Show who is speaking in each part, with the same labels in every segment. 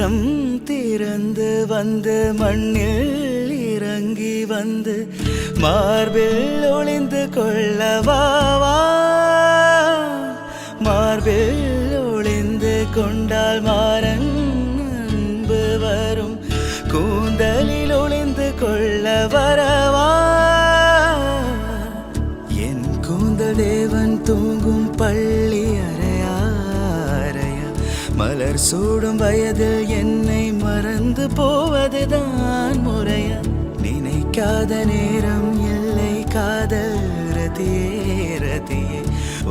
Speaker 1: இதயம் திறந்து வந்து மண்ணில் இறங்கி வந்து மார்பில் ஒளிந்து கொள்ளவாவா மார்பில் ஒளிந்து கொண்டால் மாறன் அன்பு வரும் கூந்தலில் ஒளிந்து கொள்ள வரவா என் கூந்தல் தேவன் தூங்கும் பள்ளி அறையா மலர் சூடும் வயதில் என்னை மறந்து போவதுதான் முறையா நினைக்காத நேரம் இல்லை காதல் ரதியே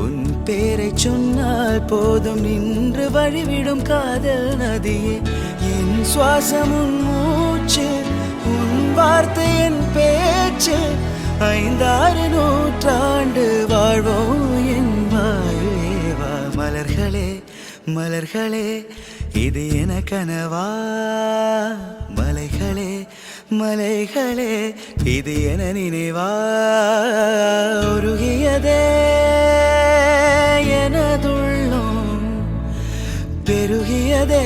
Speaker 1: உன் பேரை சொன்னால் போதும் நின்று வழிவிடும் காதல் நதியே என் சுவாசம் உன் மூச்சு உன் வார்த்தை என் பேச்சு 5-6 நூற்றாண்டு வாழ்வோம் என் வாழ்வேவா மலர்களே மலர்களே இது என கனவா மலைகளே மலைகளே இது என நினைவா உருகியதே எனதுள்ளம் பெருகியதே